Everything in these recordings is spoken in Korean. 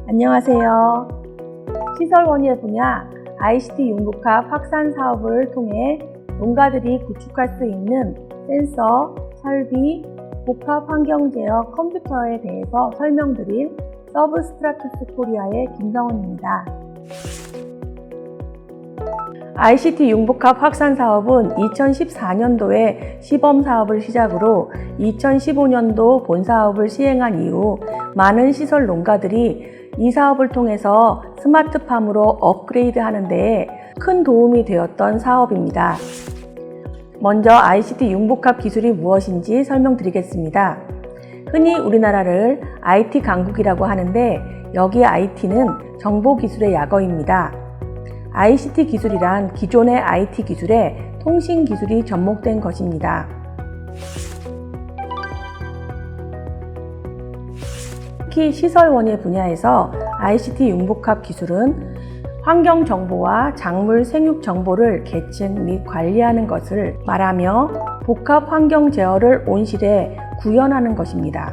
안녕하세요. 시설원예 분야 ICT 융복합 확산 사업을 통해 농가들이 구축할 수 있는 센서, 설비, 복합 환경 제어 컴퓨터에 대해서 설명드린 서브스트라투스 코리아의 김성원입니다. ICT 융복합 확산 사업은 2014년도에 시범 사업을 시작으로 2015년도 본 사업을 시행한 이후 많은 시설 농가들이 이 사업을 통해서 스마트팜으로 업그레이드 하는 데에 큰 도움이 되었던 사업입니다. 먼저 ICT 융복합 기술이 무엇인지 설명드리겠습니다. 흔히 우리나라를 IT 강국이라고 하는데 여기 IT는 정보기술의 약어입니다. ICT 기술이란 기존의 IT 기술에 통신 기술이 접목된 것입니다. 특히 시설원예 분야에서 ICT 융복합 기술은 환경 정보와 작물 생육 정보를 계측 및 관리하는 것을 말하며 복합 환경 제어를 온실에 구현하는 것입니다.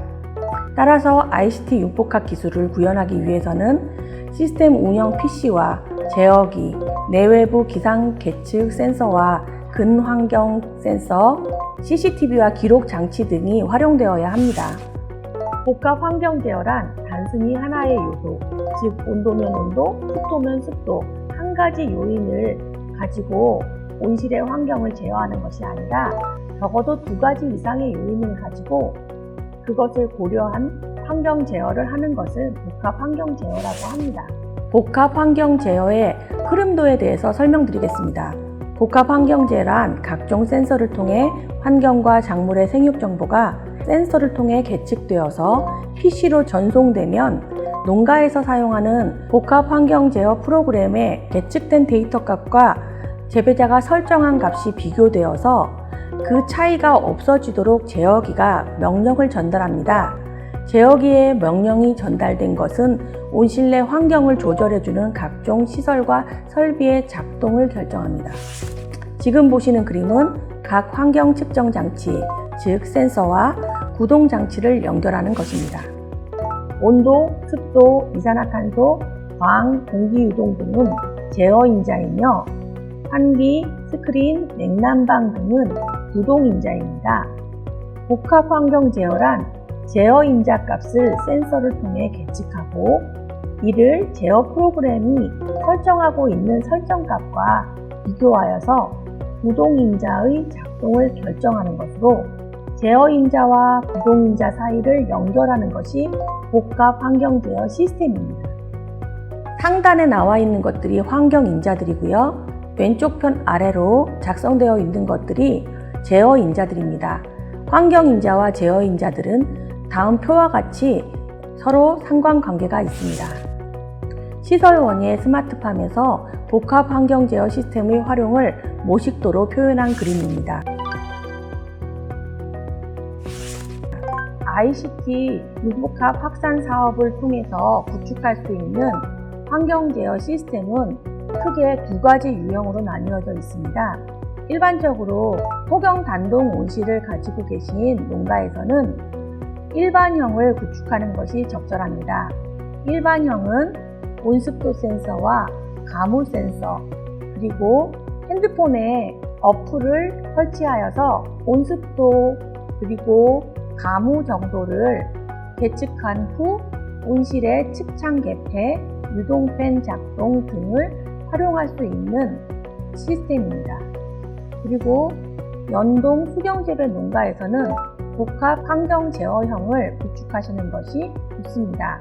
따라서 ICT 융복합 기술을 구현하기 위해서는 시스템 운영 PC와 제어기, 내외부 기상 계측 센서와 근환경 센서, CCTV와 기록 장치 등이 활용되어야 합니다. 복합 환경 제어란 단순히 하나의 요소, 즉 온도면 온도, 습도면 습도 한 가지 요인을 가지고 온실의 환경을 제어하는 것이 아니라 적어도 두 가지 이상의 요인을 가지고 그것을 고려한 환경 제어를 하는 것을 복합 환경 제어라고 합니다. 복합 환경 제어의 흐름도에 대해서 설명드리겠습니다. 복합 환경 제어란 각종 센서를 통해 환경과 작물의 생육 정보가 센서를 통해 계측되어서 PC로 전송되면 농가에서 사용하는 복합 환경 제어 프로그램에 계측된 데이터 값과 재배자가 설정한 값이 비교되어서 그 차이가 없어지도록 제어기가 명령을 전달합니다. 제어기에 명령이 전달된 것은 온실 내 환경을 조절해주는 각종 시설과 설비의 작동을 결정합니다. 지금 보시는 그림은 각 환경 측정 장치, 즉 센서와 구동 장치를 연결하는 것입니다. 온도, 습도, 이산화탄소, 광, 공기 유동 등은 제어인자이며 환기, 스크린, 냉난방 등은 구동인자입니다. 복합 환경 제어란 제어인자 값을 센서를 통해 계측하고 이를 제어 프로그램이 설정하고 있는 설정값과 비교하여서 구동인자의 작동을 결정하는 것으로 제어인자와 구동인자 사이를 연결하는 것이 복합 환경 제어 시스템입니다. 상단에 나와 있는 것들이 환경인자들이고요. 왼쪽 편 아래로 작성되어 있는 것들이 제어인자들입니다. 환경인자와 제어인자들은 다음 표와 같이 서로 상관관계가 있습니다. 시설원예 스마트팜에서 복합 환경 제어 시스템의 활용을 모식도로 표현한 그림입니다. ICT 융복합 확산 사업을 통해서 구축할 수 있는 환경 제어 시스템은 크게 두 가지 유형으로 나뉘어져 있습니다. 일반적으로 토경 단동 온실을 가지고 계신 농가에서는 일반형을 구축하는 것이 적절합니다. 일반형은 온습도 센서와 가무 센서, 그리고 핸드폰에 어플을 설치하여서 온습도 그리고 가무 정도를 계측한 후 온실의 측창 개폐, 유동팬 작동 등을 활용할 수 있는 시스템입니다. 그리고 연동 수경재배 농가에서는 복합 환경 제어형을 구축하시는 것이 좋습니다.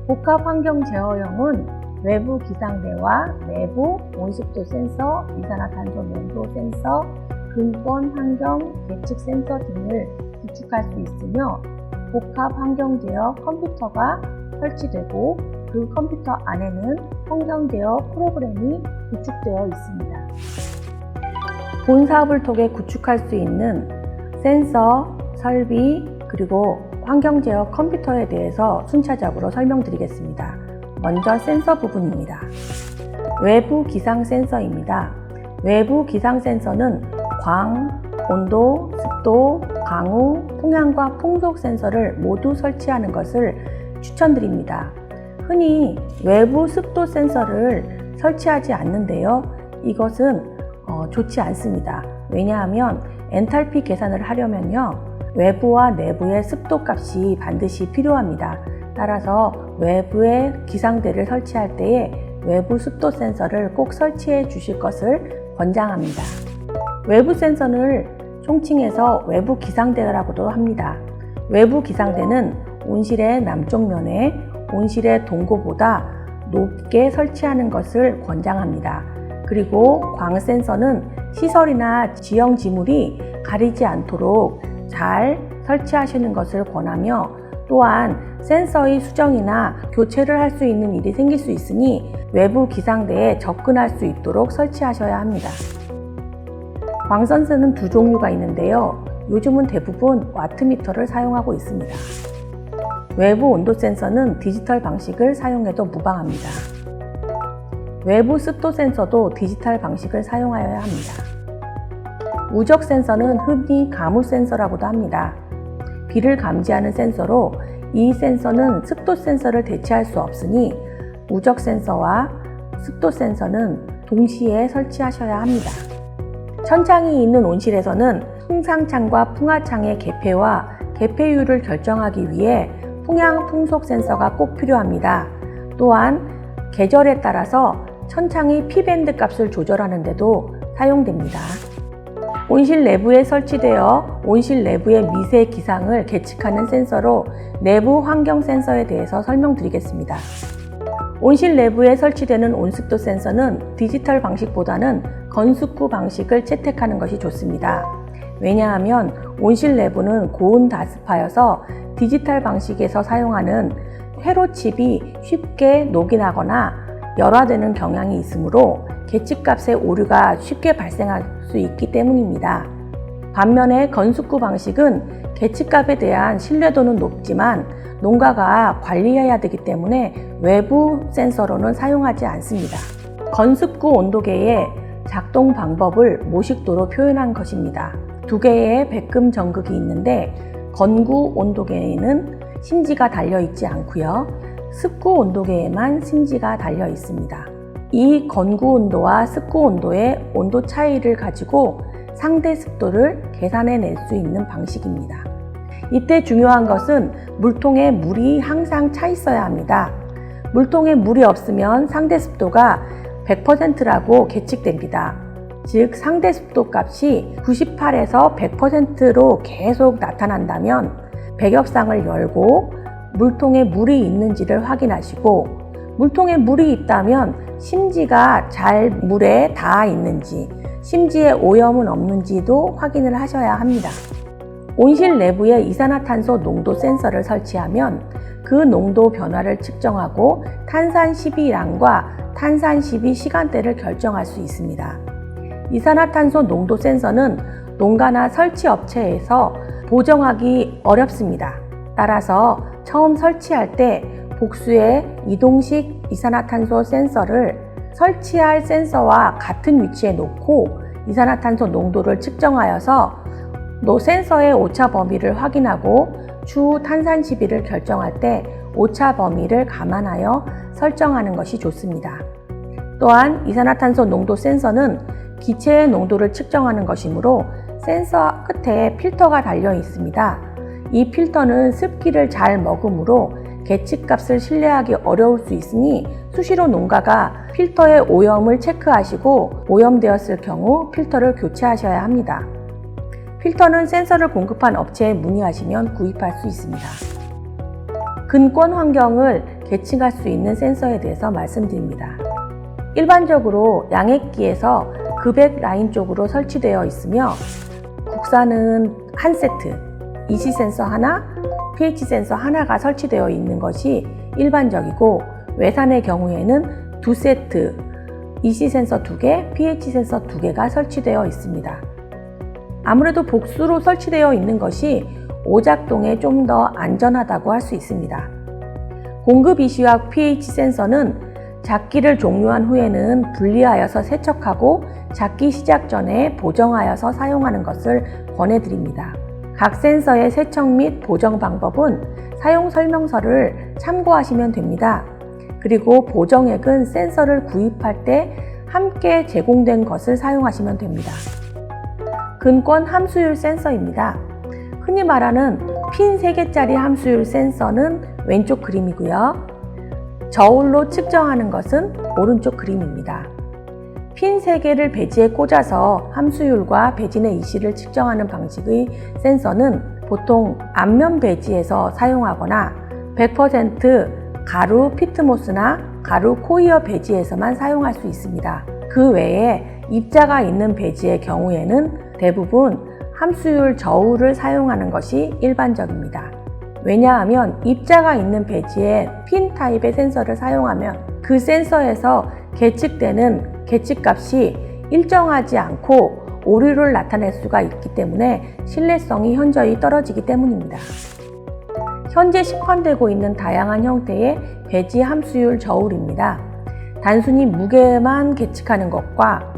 복합 환경 제어형은 외부 기상대와 내부 온습도 센서, 이산화탄소 농도 센서, 근권 환경 계측 센서 등을 구축할 수 있으며 복합 환경 제어 컴퓨터가 설치되고 그 컴퓨터 안에는 환경 제어 프로그램이 구축되어 있습니다. 본 사업을 통해 구축할 수 있는 센서, 설비, 그리고 환경 제어 컴퓨터에 대해서 순차적으로 설명드리겠습니다. 먼저 센서 부분입니다. 외부 기상 센서입니다. 외부 기상 센서는 광, 온도, 습도, 강우, 풍향과 풍속 센서를 모두 설치하는 것을 추천드립니다. 흔히 외부 습도 센서를 설치하지 않는데요. 이것은 좋지 않습니다. 왜냐하면 엔탈피 계산을 하려면요, 외부와 내부의 습도 값이 반드시 필요합니다. 따라서 외부에 기상대를 설치할 때에 외부 습도 센서를 꼭 설치해 주실 것을 권장합니다. 외부 센서를 총칭해서 외부 기상대라고도 합니다. 외부 기상대는 온실의 남쪽 면에 온실의 동고보다 높게 설치하는 것을 권장합니다. 그리고 광 센서는 시설이나 지형 지물이 가리지 않도록 잘 설치하시는 것을 권하며, 또한 센서의 수정이나 교체를 할 수 있는 일이 생길 수 있으니 외부 기상대에 접근할 수 있도록 설치하셔야 합니다. 광 센서는 두 종류가 있는데요. 요즘은 대부분 와트미터를 사용하고 있습니다. 외부 온도 센서는 디지털 방식을 사용해도 무방합니다. 외부 습도 센서도 디지털 방식을 사용하여야 합니다. 우적 센서는 흔히 가무 센서라고도 합니다. 비를 감지하는 센서로 이 센서는 습도 센서를 대체할 수 없으니 우적 센서와 습도 센서는 동시에 설치하셔야 합니다. 천창이 있는 온실에서는 풍상창과 풍하창의 개폐와 개폐율을 결정하기 위해 풍향, 풍속 센서가 꼭 필요합니다. 또한 계절에 따라서 천창의 P밴드 값을 조절하는 데도 사용됩니다. 온실 내부에 설치되어 온실 내부의 미세 기상을 계측하는 센서로 내부 환경 센서에 대해서 설명드리겠습니다. 온실 내부에 설치되는 온습도 센서는 디지털 방식보다는 건습구 방식을 채택하는 것이 좋습니다. 왜냐하면 온실 내부는 고온 다습하여서 디지털 방식에서 사용하는 회로칩이 쉽게 녹이 나거나 열화되는 경향이 있으므로 계측값의 오류가 쉽게 발생할 수 있기 때문입니다. 반면에 건습구 방식은 계측값에 대한 신뢰도는 높지만 농가가 관리해야 되기 때문에 외부 센서로는 사용하지 않습니다. 건습구 온도계의 작동 방법을 모식도로 표현한 것입니다. 두 개의 백금 전극이 있는데 건구 온도계에는 심지가 달려 있지 않고요. 습구 온도계에만 심지가 달려 있습니다. 이 건구 온도와 습구 온도의 온도 차이를 가지고 상대 습도를 계산해 낼 수 있는 방식입니다. 이때 중요한 것은 물통에 물이 항상 차 있어야 합니다. 물통에 물이 없으면 상대 습도가 100%라고 계측됩니다. 즉 상대 습도 값이 98에서 100%로 계속 나타난다면 배격상을 열고 물통에 물이 있는지를 확인하시고, 물통에 물이 있다면 심지가 잘 물에 닿아 있는지, 심지에 오염은 없는지도 확인을 하셔야 합니다. 온실 내부에 이산화탄소 농도 센서를 설치하면 그 농도 변화를 측정하고 탄산 시비량과 탄산 시비 시간대를 결정할 수 있습니다. 이산화탄소 농도 센서는 농가나 설치 업체에서 보정하기 어렵습니다. 따라서 처음 설치할 때 복수의 이동식 이산화탄소 센서를 설치할 센서와 같은 위치에 놓고 이산화탄소 농도를 측정하여서 센서의 오차 범위를 확인하고 추후 탄산 시비를 결정할 때 오차 범위를 감안하여 설정하는 것이 좋습니다. 또한 이산화탄소 농도 센서는 기체의 농도를 측정하는 것이므로 센서 끝에 필터가 달려 있습니다. 이 필터는 습기를 잘 머금으로 계측값을 신뢰하기 어려울 수 있으니 수시로 농가가 필터의 오염을 체크하시고 오염되었을 경우 필터를 교체하셔야 합니다. 필터는 센서를 공급한 업체에 문의하시면 구입할 수 있습니다. 근권 환경을 계측할 수 있는 센서에 대해서 말씀드립니다. 일반적으로 양액기에서 급액 라인 쪽으로 설치되어 있으며 국산은 한 세트, EC 센서 하나, pH 센서 하나가 설치되어 있는 것이 일반적이고, 외산의 경우에는 두 세트, EC 센서 2개, pH 센서 2개가 설치되어 있습니다. 아무래도 복수로 설치되어 있는 것이 오작동에 좀 더 안전하다고 할 수 있습니다. 공급 EC와 pH 센서는 잡기를 종료한 후에는 분리하여서 세척하고 잡기 시작 전에 보정하여서 사용하는 것을 권해드립니다. 각 센서의 세척 및 보정 방법은 사용 설명서를 참고하시면 됩니다. 그리고 보정액은 센서를 구입할 때 함께 제공된 것을 사용하시면 됩니다. 근권 함수율 센서입니다. 흔히 말하는 핀 3개짜리 함수율 센서는 왼쪽 그림이고요. 저울로 측정하는 것은 오른쪽 그림입니다. 핀 3개를 배지에 꽂아서 함수율과 배진의 이시를 측정하는 방식의 센서는 보통 앞면 배지에서 사용하거나 100% 가루 피트모스나 가루 코이어 배지에서만 사용할 수 있습니다. 그 외에 입자가 있는 배지의 경우에는 대부분 함수율 저울을 사용하는 것이 일반적입니다. 왜냐하면 입자가 있는 배지에 핀 타입의 센서를 사용하면 그 센서에서 계측되는 계측값이 일정하지 않고 오류를 나타낼 수가 있기 때문에 신뢰성이 현저히 떨어지기 때문입니다. 현재 시판되고 있는 다양한 형태의 배지 함수율 저울입니다. 단순히 무게만 계측하는 것과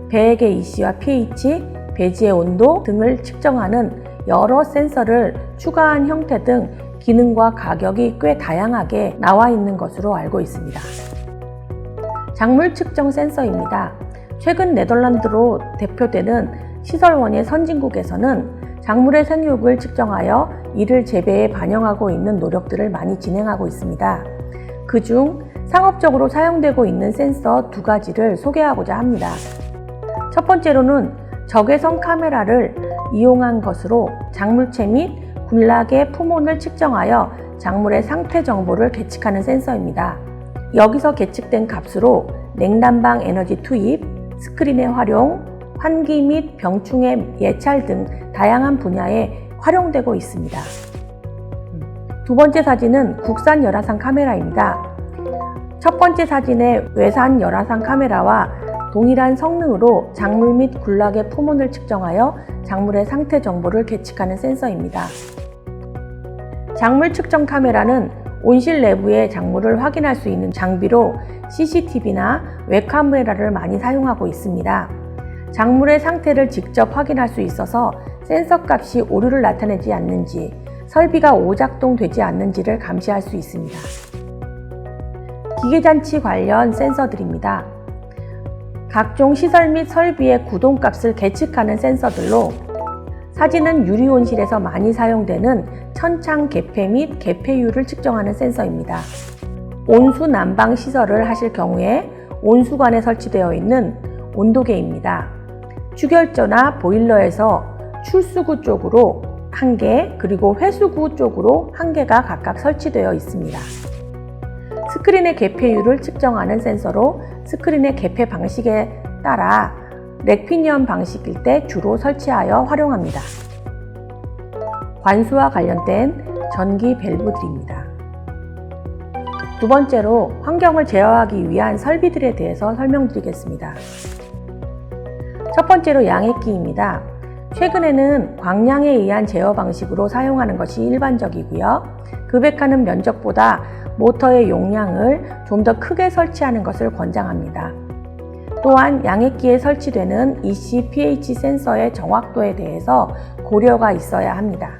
배액의 이시와 pH, 배지의 온도 등을 측정하는 여러 센서를 추가한 형태 등 기능과 가격이 꽤 다양하게 나와 있는 것으로 알고 있습니다. 작물 측정 센서입니다. 최근 네덜란드로 대표되는 시설원의 선진국에서는 작물의 생육을 측정하여 이를 재배에 반영하고 있는 노력들을 많이 진행하고 있습니다. 그중 상업적으로 사용되고 있는 센서 2가지를 소개하고자 합니다. 첫 번째로는 적외선 카메라를 이용한 것으로 작물체 및 군락의 품온을 측정하여 작물의 상태 정보를 계측하는 센서입니다. 여기서 계측된 값으로 냉난방 에너지 투입, 스크린의 활용, 환기 및 병충해 예찰 등 다양한 분야에 활용되고 있습니다. 두 번째 사진은 국산 열화상 카메라입니다. 첫 번째 사진의 외산 열화상 카메라와 동일한 성능으로 작물 및 군락의 품온을 측정하여 작물의 상태 정보를 계측하는 센서입니다. 작물 측정 카메라는 온실 내부의 작물을 확인할 수 있는 장비로 CCTV나 웹카메라를 많이 사용하고 있습니다. 작물의 상태를 직접 확인할 수 있어서 센서 값이 오류를 나타내지 않는지, 설비가 오작동되지 않는지를 감시할 수 있습니다. 기계장치 관련 센서들입니다. 각종 시설 및 설비의 구동값을 계측하는 센서들로 사진은 유리온실에서 많이 사용되는 천창 개폐 및 개폐율을 측정하는 센서입니다. 온수 난방 시설을 하실 경우에 온수관에 설치되어 있는 온도계입니다. 추결조나 보일러에서 출수구 쪽으로 1개, 그리고 회수구 쪽으로 1개가 각각 설치되어 있습니다. 스크린의 개폐율을 측정하는 센서로 스크린의 개폐 방식에 따라 렉피니언 방식일 때 주로 설치하여 활용합니다. 관수와 관련된 전기 밸브들입니다. 두 번째로 환경을 제어하기 위한 설비들에 대해서 설명드리겠습니다. 첫 번째로 양액기입니다. 최근에는 광량에 의한 제어 방식으로 사용하는 것이 일반적이고요. 급액하는 면적보다 모터의 용량을 좀 더 크게 설치하는 것을 권장합니다. 또한 양액기에 설치되는 EC, pH 센서의 정확도에 대해서 고려가 있어야 합니다.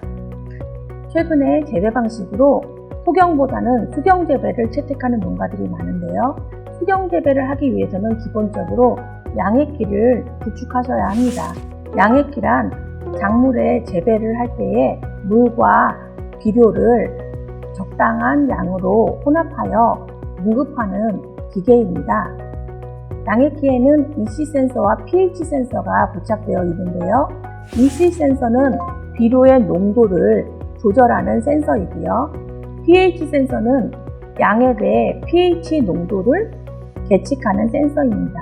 최근에 재배 방식으로 소경보다는 수경 재배를 채택하는 농가들이 많은데요. 수경 재배를 하기 위해서는 기본적으로 양액기를 구축하셔야 합니다. 양액기란 작물의 재배를 할 때에 물과 비료를 적당한 양으로 혼합하여 공급하는 기계입니다. 양액기에는 EC 센서와 pH 센서가 부착되어 있는데요. EC 센서는 비료의 농도를 조절하는 센서이고요. pH 센서는 양액의 pH 농도를 계측하는 센서입니다.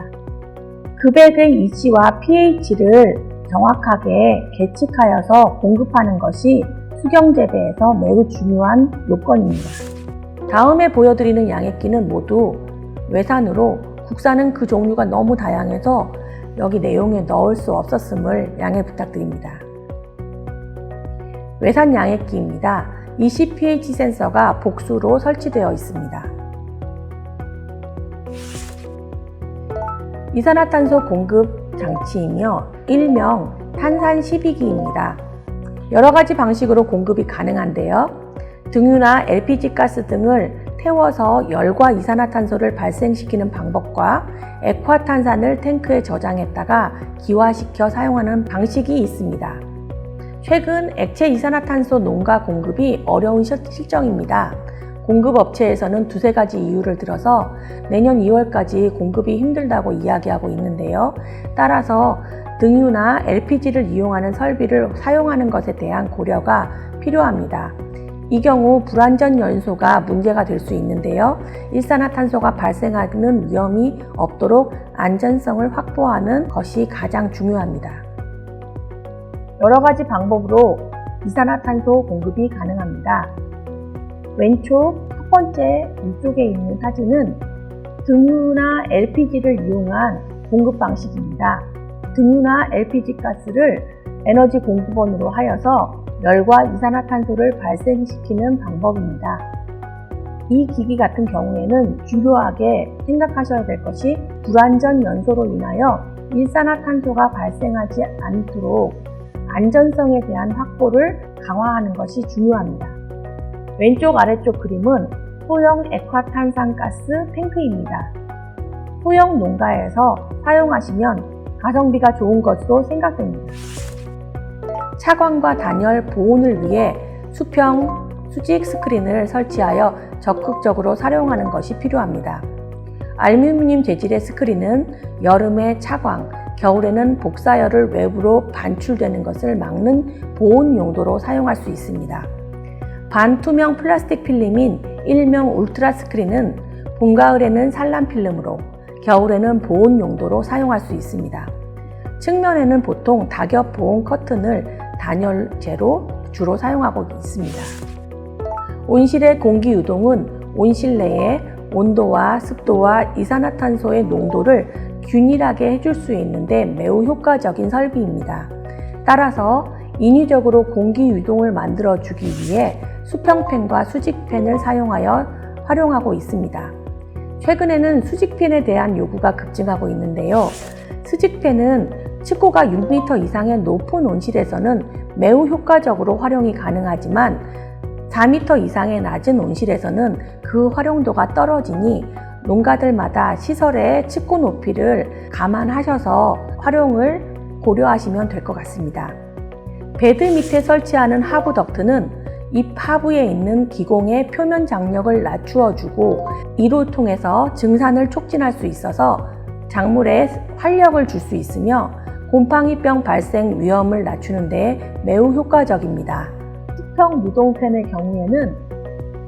급액의 EC와 pH를 정확하게 계측하여서 공급하는 것이 수경재배에서 매우 중요한 요건입니다. 다음에 보여드리는 양액기는 모두 외산으로 국산은 그 종류가 너무 다양해서 여기 내용에 넣을 수 없었음을 양해 부탁드립니다. 외산 양액기입니다. EC pH 센서가 복수로 설치되어 있습니다. 이산화탄소 공급 장치이며 일명 탄산 시비기입니다. 여러 가지 방식으로 공급이 가능한데요. 등유나 LPG 가스 등을 태워서 열과 이산화탄소를 발생시키는 방법과 액화탄산을 탱크에 저장했다가 기화시켜 사용하는 방식이 있습니다. 최근 액체 이산화탄소 농가 공급이 어려운 실정입니다. 공급업체에서는 두세 가지 이유를 들어서 내년 2월까지 공급이 힘들다고 이야기하고 있는데요. 따라서 등유나 LPG를 이용하는 설비를 사용하는 것에 대한 고려가 필요합니다. 이 경우 불완전 연소가 문제가 될 수 있는데요. 일산화탄소가 발생하는 위험이 없도록 안전성을 확보하는 것이 가장 중요합니다. 여러 가지 방법으로 이산화탄소 공급이 가능합니다. 왼쪽 첫 번째 위쪽에 있는 사진은 등유나 LPG를 이용한 공급 방식입니다. 등유나 LPG 가스를 에너지 공급원으로 하여서 열과 이산화탄소를 발생시키는 방법입니다. 이 기기 같은 경우에는 중요하게 생각하셔야 될 것이 불완전 연소로 인하여 일산화탄소가 발생하지 않도록 안전성에 대한 확보를 강화하는 것이 중요합니다. 왼쪽 아래쪽 그림은 소형 액화탄산가스 탱크입니다. 소형 농가에서 사용하시면 가성비가 좋은 것으로 생각됩니다. 차광과 단열 보온을 위해 수평 수직 스크린을 설치하여 적극적으로 사용하는 것이 필요합니다. 알루미늄 재질의 스크린은 여름에 차광, 겨울에는 복사열을 외부로 반출되는 것을 막는 보온 용도로 사용할 수 있습니다. 반투명 플라스틱 필름인 일명 울트라 스크린은 봄, 가을에는 산란 필름으로, 겨울에는 보온 용도로 사용할 수 있습니다. 측면에는 보통 낙엽 보온 커튼을 단열재로 주로 사용하고 있습니다. 온실의 공기 유동은 온실 내의 온도와 습도와 이산화탄소의 농도를 균일하게 해줄 수 있는데 매우 효과적인 설비입니다. 따라서 인위적으로 공기 유동을 만들어주기 위해 수평팬과 수직팬을 사용하여 활용하고 있습니다. 최근에는 수직팬에 대한 요구가 급증하고 있는데요. 수직팬은 습도가 6m 이상의 높은 온실에서는 매우 효과적으로 활용이 가능하지만 4m 이상의 낮은 온실에서는 그 활용도가 떨어지니 농가들마다 시설의 습고 높이를 감안하셔서 활용을 고려하시면 될 것 같습니다. 베드 밑에 설치하는 하부 덕트는 잎 하부에 있는 기공의 표면 장력을 낮추어주고 이를 통해서 증산을 촉진할 수 있어서 작물에 활력을 줄 수 있으며 곰팡이병 발생 위험을 낮추는 데 매우 효과적입니다. 수평 유동팬의 경우에는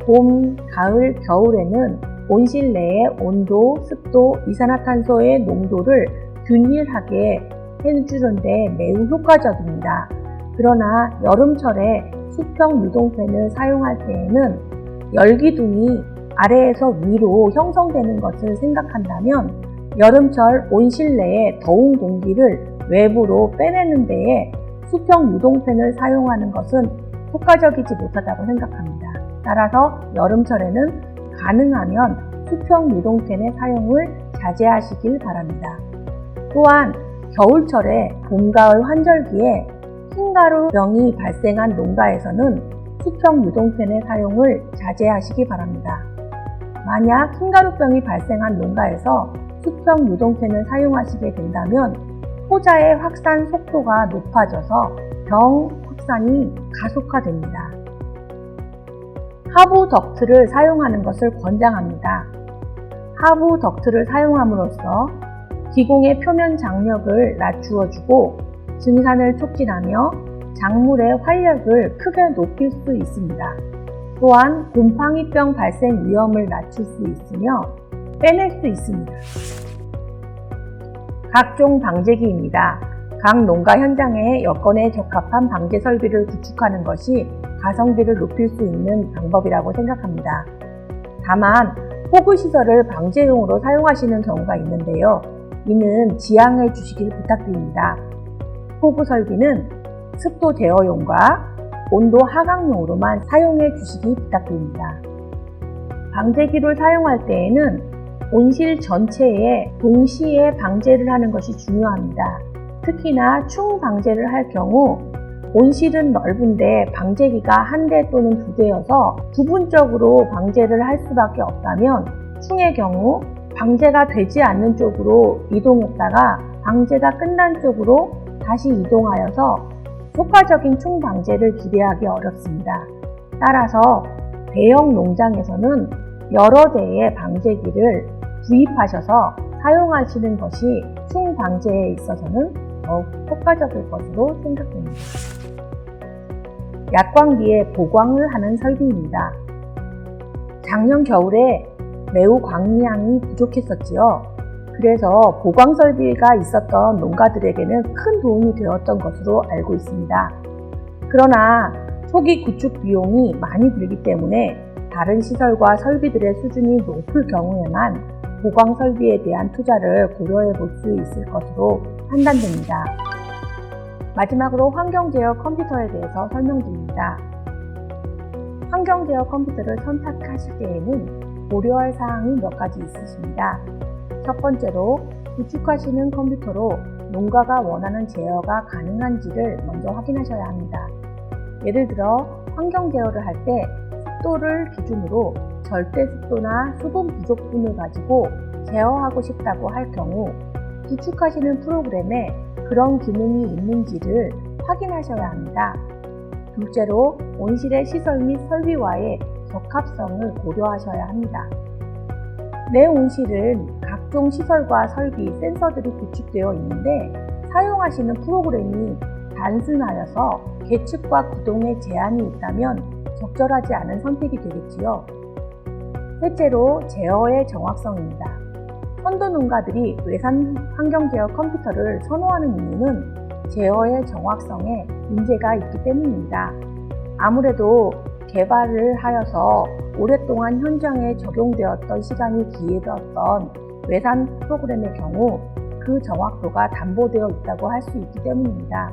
봄, 가을, 겨울에는 온실 내의 온도, 습도, 이산화탄소의 농도를 균일하게 해주는 데 매우 효과적입니다. 그러나 여름철에 수평 유동팬을 사용할 때에는 열기둥이 아래에서 위로 형성되는 것을 생각한다면 여름철 온실 내의 더운 공기를 외부로 빼내는 데에 수평 유동팬을 사용하는 것은 효과적이지 못하다고 생각합니다. 따라서 여름철에는 가능하면 수평 유동팬의 사용을 자제하시길 바랍니다. 또한 겨울철에 봄, 가을 환절기에 흰가루병이 발생한 농가에서는 수평 유동팬의 사용을 자제하시기 바랍니다. 만약 흰가루병이 발생한 농가에서 수평 유동팬을 사용하시게 된다면 토자의 확산 속도가 높아져서 병 확산이 가속화됩니다. 하부 덕트를 사용하는 것을 권장합니다. 하부 덕트를 사용함으로써 기공의 표면 장력을 낮추어주고 증산을 촉진하며 작물의 활력을 크게 높일 수 있습니다. 또한 곰팡이병 발생 위험을 낮출 수 있으며 빼낼 수 있습니다. 각종 방제기입니다. 각 농가 현장에 여건에 적합한 방제 설비를 구축하는 것이 가성비를 높일 수 있는 방법이라고 생각합니다. 다만 포구시설을 방제용으로 사용하시는 경우가 있는데요. 이는 지양해 주시길 부탁드립니다. 포구 설비는 습도 제어용과 온도 하강용으로만 사용해 주시기 부탁드립니다. 방제기를 사용할 때에는 온실 전체에 동시에 방제를 하는 것이 중요합니다. 특히나 충 방제를 할 경우 온실은 넓은데 방제기가 한 대 또는 두 대여서 부분적으로 방제를 할 수밖에 없다면 충의 경우 방제가 되지 않는 쪽으로 이동했다가 방제가 끝난 쪽으로 다시 이동하여서 효과적인 충 방제를 기대하기 어렵습니다. 따라서 대형 농장에서는 여러 대의 방제기를 구입하셔서 사용하시는 것이 충 방제에 있어서는 더욱 효과적일 것으로 생각됩니다. 약광비에 보광을 하는 설비입니다. 작년 겨울에 매우 광량이 부족했었지요. 그래서 보광 설비가 있었던 농가들에게는 큰 도움이 되었던 것으로 알고 있습니다. 그러나 초기 구축 비용이 많이 들기 때문에 다른 시설과 설비들의 수준이 높을 경우에만 보광 설비에 대한 투자를 고려해 볼 수 있을 것으로 판단됩니다. 마지막으로 환경 제어 컴퓨터에 대해서 설명드립니다. 환경 제어 컴퓨터를 선택하실 때에는 고려할 사항이 몇 가지 있으십니다. 첫 번째로 구축하시는 컴퓨터로 농가가 원하는 제어가 가능한지를 먼저 확인하셔야 합니다. 예를 들어 환경 제어를 할 때 습도를 기준으로 절대 습도나 수분 부족분을 가지고 제어하고 싶다고 할 경우 구축하시는 프로그램에 그런 기능이 있는지를 확인하셔야 합니다. 둘째로 온실의 시설 및 설비와의 적합성을 고려하셔야 합니다. 내 온실은 각종 시설과 설비, 센서들이 구축되어 있는데 사용하시는 프로그램이 단순하여서 계측과 구동에 제한이 있다면 적절하지 않은 선택이 되겠지요. 셋째로 제어의 정확성입니다. 선도 농가들이 외산 환경 제어 컴퓨터를 선호하는 이유는 제어의 정확성에 문제가 있기 때문입니다. 아무래도 개발을 하여서 오랫동안 현장에 적용되었던 시간이 길었던 외산 프로그램의 경우 그 정확도가 담보되어 있다고 할 수 있기 때문입니다.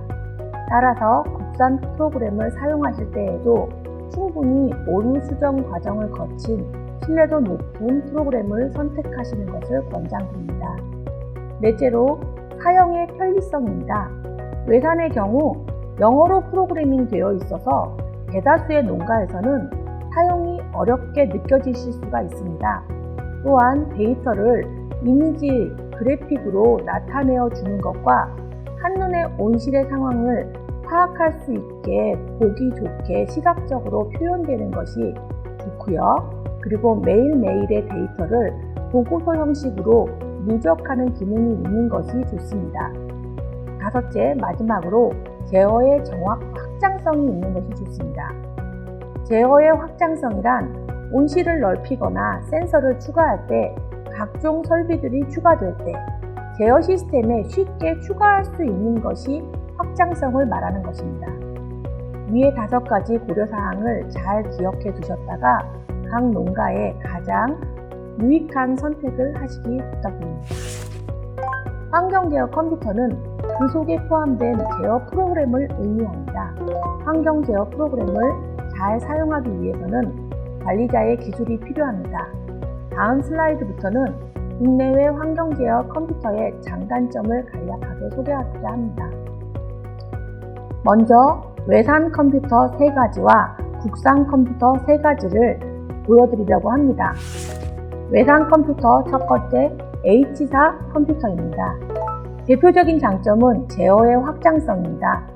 따라서 국산 프로그램을 사용하실 때에도 충분히 오류 수정 과정을 거친 신뢰도 높은 프로그램을 선택하시는 것을 권장드립니다. 넷째로 사용의 편리성입니다. 외산의 경우 영어로 프로그래밍 되어 있어서 대다수의 농가에서는 사용이 어렵게 느껴지실 수가 있습니다. 또한 데이터를 이미지, 그래픽으로 나타내어 주는 것과 한눈에 온실의 상황을 파악할 수 있게 보기 좋게 시각적으로 표현되는 것이 좋고요. 그리고 매일매일의 데이터를 보고서 형식으로 누적하는 기능이 있는 것이 좋습니다. 다섯째, 마지막으로 제어의 정확 확장성이 있는 것이 좋습니다. 제어의 확장성이란 온실을 넓히거나 센서를 추가할 때 각종 설비들이 추가될 때 제어 시스템에 쉽게 추가할 수 있는 것이 확장성을 말하는 것입니다. 위의 5가지 고려사항을 잘 기억해 두셨다가 각 농가에 가장 유익한 선택을 하시기 부탁드립니다. 환경 제어 컴퓨터는 그 속에 포함된 제어 프로그램을 의미합니다. 환경 제어 프로그램을 잘 사용하기 위해서는 관리자의 기술이 필요합니다. 다음 슬라이드부터는 국내외 환경 제어 컴퓨터의 장단점을 간략하게 소개하고자 합니다. 먼저 외산 컴퓨터 3가지와 국산 컴퓨터 3가지를 보여드리려고 합니다. 외산 컴퓨터 첫 번째 H4 컴퓨터입니다. 대표적인 장점은 제어의 확장성입니다.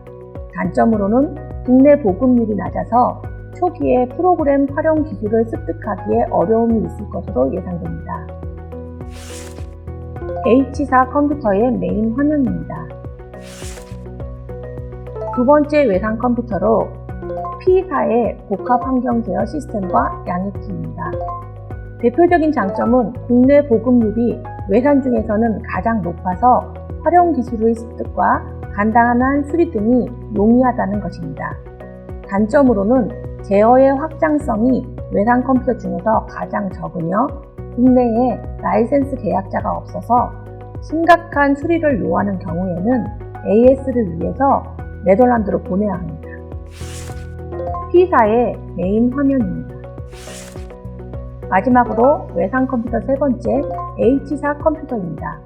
단점으로는 국내 보급률이 낮아서 초기에 프로그램 활용 기술을 습득하기에 어려움이 있을 것으로 예상됩니다. H4 컴퓨터의 메인 화면입니다. 두 번째 외산 컴퓨터로 P4의 복합 환경 제어 시스템과 양해키입니다. 대표적인 장점은 국내 보급률이 외산 중에서는 가장 높아서 활용 기술의 습득과 간단한 수리 등이 용이하다는 것입니다. 단점으로는 제어의 확장성이 외산 컴퓨터 중에서 가장 적으며 국내에 라이센스 계약자가 없어서 심각한 수리를 요하는 경우에는 AS를 위해서 네덜란드로 보내야 합니다. P4의 메인 화면입니다. 마지막으로 외산 컴퓨터 세 번째 H사 컴퓨터입니다.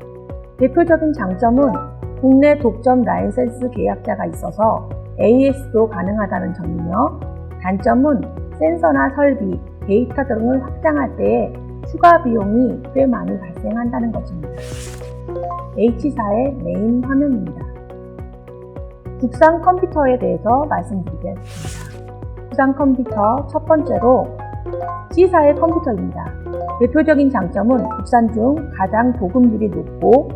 대표적인 장점은 국내 독점 라이센스 계약자가 있어서 AS도 가능하다는 점이며, 단점은 센서나 설비, 데이터 등을 확장할 때에 추가 비용이 꽤 많이 발생한다는 것입니다. H사의 메인 화면입니다. 국산 컴퓨터에 대해서 말씀드리겠습니다. 국산 컴퓨터 첫 번째로 C사의 컴퓨터입니다. 대표적인 장점은 국산 중 가장 보급률이 높고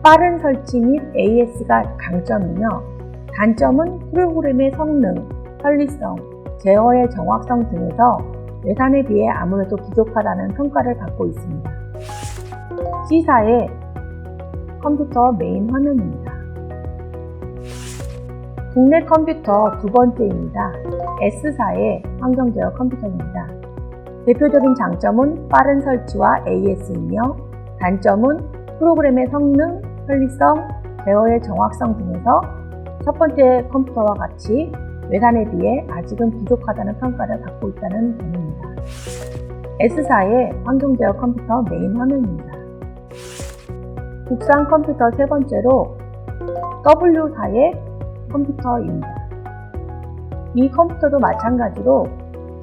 빠른 설치 및 AS가 강점이며, 단점은 프로그램의 성능, 편리성, 제어의 정확성 등에서 외산에 비해 아무래도 부족하다는 평가를 받고 있습니다. C사의 컴퓨터 메인 화면입니다. 국내 컴퓨터 두 번째입니다. S사의 환경 제어 컴퓨터입니다. 대표적인 장점은 빠른 설치와 AS이며, 단점은 프로그램의 성능, 편리성, 제어의 정확성 등에서 첫 번째 컴퓨터와 같이 외산에 비해 아직은 부족하다는 평가를 받고 있다는 점입니다. S사의 환경 제어 컴퓨터 메인 화면입니다. 국산 컴퓨터 세 번째로 W사의 컴퓨터입니다. 이 컴퓨터도 마찬가지로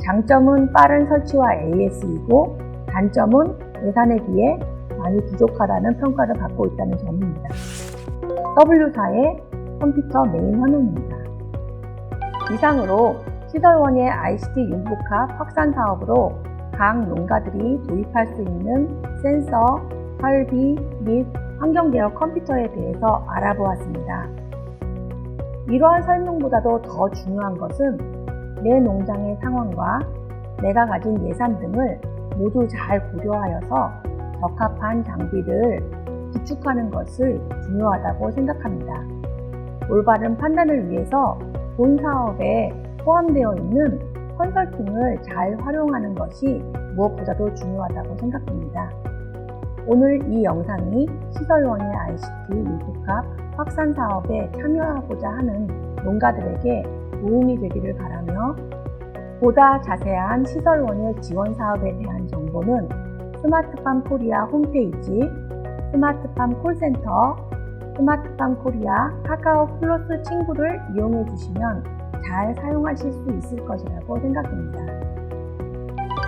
장점은 빠른 설치와 AS이고, 단점은 외산에 비해 많이 부족하다는 평가를 받고 있다는 점입니다. W사의 컴퓨터 메인 화면입니다. 이상으로 시설원의 ICT 융복합 확산 사업으로 각 농가들이 도입할 수 있는 센서, 설비 및 환경 제어 컴퓨터에 대해서 알아보았습니다. 이러한 설명보다도 더 중요한 것은 내 농장의 상황과 내가 가진 예산 등을 모두 잘 고려하여서 적합한 장비를 구축하는 것을 중요하다고 생각합니다. 올바른 판단을 위해서 본 사업에 포함되어 있는 컨설팅을 잘 활용하는 것이 무엇보다도 중요하다고 생각합니다. 오늘 이 영상이 시설원의 ICT 융복합 확산 사업에 참여하고자 하는 농가들에게 도움이 되기를 바라며, 보다 자세한 시설원의 지원 사업에 대한 정보는 스마트팜 코리아 홈페이지, 스마트팜 콜센터, 스마트팜 코리아 카카오 플러스 친구를 이용해 주시면 잘 사용하실 수 있을 것이라고 생각됩니다.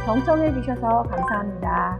경청해 주셔서 감사합니다.